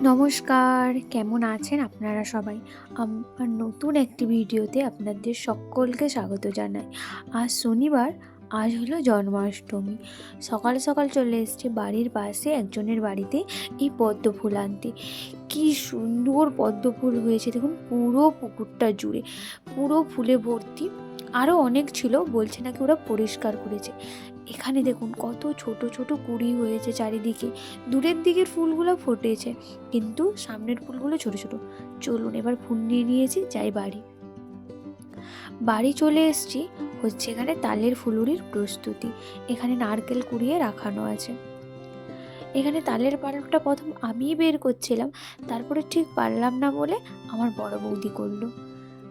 নমস্কার, কেমন আছেন আপনারা সবাই? আমার নতুন একটি ভিডিওতে আপনাদের সকলকে স্বাগত জানাই। আজ শনিবার, আজ হলো জন্মাষ্টমী। সকাল সকাল চলে এসেছি বাড়ির পাশে একজনের বাড়িতে এই পদ্ম ফুল আনতে। কি সুন্দর পদ্ম ফুল হয়েছে দেখুন, পুরো পুকুরটা জুড়ে, পুরো ফুলে ভর্তি। আরও অনেক ছিল, বলছে নাকি ওরা পরিষ্কার করেছে। এখানে দেখুন কত ছোট ছোট কুঁড়ি হয়েছে চারিদিকে। দূরের দিকের ফুলগুলো ফুটেছে, কিন্তু সামনের ফুলগুলো ছোট ছোট। চলুন এবার ফুল নিয়ে নিয়েছি, যাই বাড়ি। বাড়ি চলে এসেছি, হচ্ছে এখানে তালের ফুলুরির প্রস্তুতি। এখানে নারকেল কুড়িয়ে রাখানো আছে। এখানে তালের পাল্পটা প্রথম আমিই বের করছিলাম, তারপরে ঠিক পারলাম না বলে আমার বড় বৌদি করলো।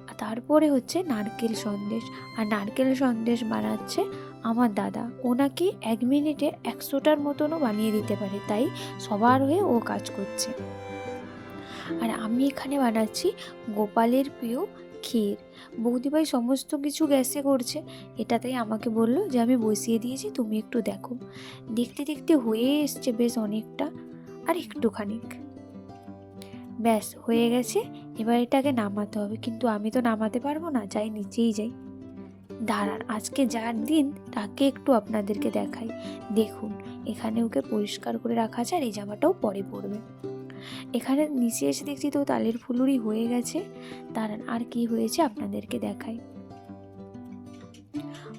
আর তারপরে হচ্ছে নারকেল সন্দেশ, আর নারকেল সন্দেশ বানাচ্ছে আমার দাদা। ও নাকি 1 মিনিটে 100টার মতনও বানিয়ে দিতে পারে, তাই সবার হয়ে ও কাজ করছে। আর আমি এখানে বানাচ্ছি গোপালের প্রিয় ক্ষীর। বৌদিভাই সমস্ত কিছু গ্যাসে করছে, এটাতেই আমাকে বলল যে আমি বসিয়ে দিয়েছি, তুমি একটু দেখো। দেখতে দেখতে হয়ে এসছে বেশ অনেকটা, আর একটুখানি ব্যাস হয়ে গেছে। এবার এটাকে নামাতে হবে, কিন্তু আমি তো নামাতে পারবো না, যাই নিচেই যাই। দাঁড়ান, আজকে যার দিন তাকে একটু আপনাদেরকে দেখাই। দেখুন, এখানে ওকে পরিষ্কার করে রাখা আছে, আর এই জামাটাও পরে পরবে। এখানে নিচে এসে দেখছি তো তালের ফুলুরি হয়ে গেছে। দাঁড়ান, আর কি হয়েছে আপনাদেরকে দেখাই।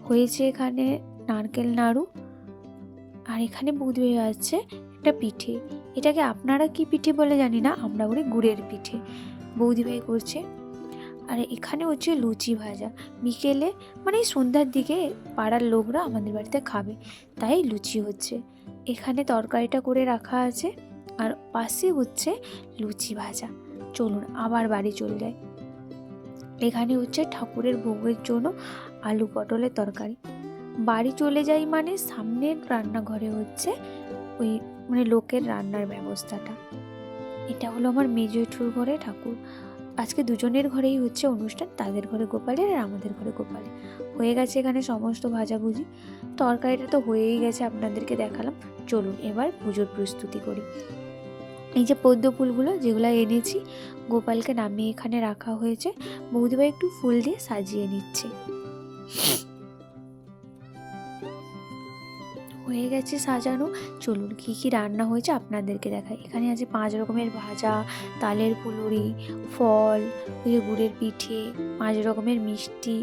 হয়েছে এখানে নারকেল নাড়ু, আর এখানে বৌদি হয়ে যাচ্ছে একটা পিঠে। এটাকে আপনারা কি পিঠে বলে জানি না, আমরা বলি গুড়ের পিঠে। বৌদিভাই করছে। আর এখানে হচ্ছে লুচি ভাজা। বিকেলে মানে সন্ধ্যার দিকে পাড়ার লোকরা আমাদের বাড়িতে খাবে, তাই লুচি হচ্ছে। এখানে তরকারিটা করে রাখা আছে, আর পাশে হচ্ছে লুচি ভাজা। চলুন আবার বাড়ি চলে যাই। এখানে হচ্ছে ঠাকুরের ভোগের জন্য আলু পটলের তরকারি। বাড়ি চলে যাই মানে সামনের রান্নাঘরে হচ্ছে ওই মানে লোকের রান্নার ব্যবস্থাটা। এটা হলো আমার মেজো জেঠুর ঘরে ঠাকুর। আজকে দুজনের ঘরেই হচ্ছে অনুষ্ঠান, তাদের ঘরে গোপালের আর আমাদের ঘরে গোপালের। হয়ে গেছে এখানে সমস্ত ভাজাভুজি। তরকারিটা তো হয়েই গেছে, আপনাদেরকে দেখালাম। চলুন এবার পুজোর প্রস্তুতি করি। এই যে পদ্ম ফুলগুলো যেগুলো এনেছি, গোপালকে নামিয়ে এখানে রাখা হয়েছে। বৌদিভাই একটু ফুল দিয়ে সাজিয়ে নিচ্ছে। হয়ে গেছে সাজানো। চলুন কী কী রান্না হয়েছে আপনাদেরকে দেখাই। এখানে আছে 5 রকমের ভাজা, তালের ফুলুরি, ফল, ওই যে গুড়ের পিঠে, 5 রকমের মিষ্টি,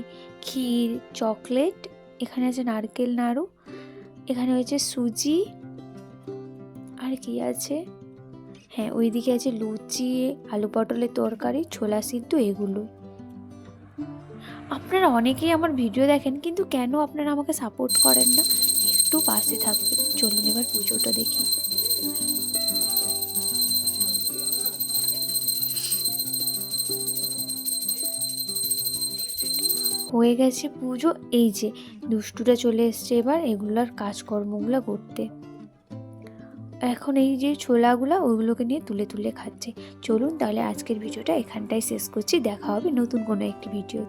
ক্ষীর, চকলেট। এখানে আছে নারকেল নাড়ু, এখানে হয়েছে সুজি, আর কি আছে, হ্যাঁ ওইদিকে আছে লুচি, আলু পটলের তরকারি, ছোলা সিদ্ধ, এগুলো। আপনারা অনেকেই আমার ভিডিও দেখেন, কিন্তু কেন আপনারা আমাকে সাপোর্ট করেন না? একটু পাশে থাকবেন। চলুন এবার পুজোটা দেখি। হয়ে গেছে পুজো। এই যে দুষ্টুটা চলে এসছে এবার এগুলার কাজকর্মগুলো করতে। এখন এই যে ছোলাগুলো ওইগুলোকে নিয়ে তুলে তুলে খাচ্ছে। চলুন তাহলে আজকের ভিডিওটা এখানটায় শেষ করছি। দেখা হবে নতুন কোনো একটি ভিডিও।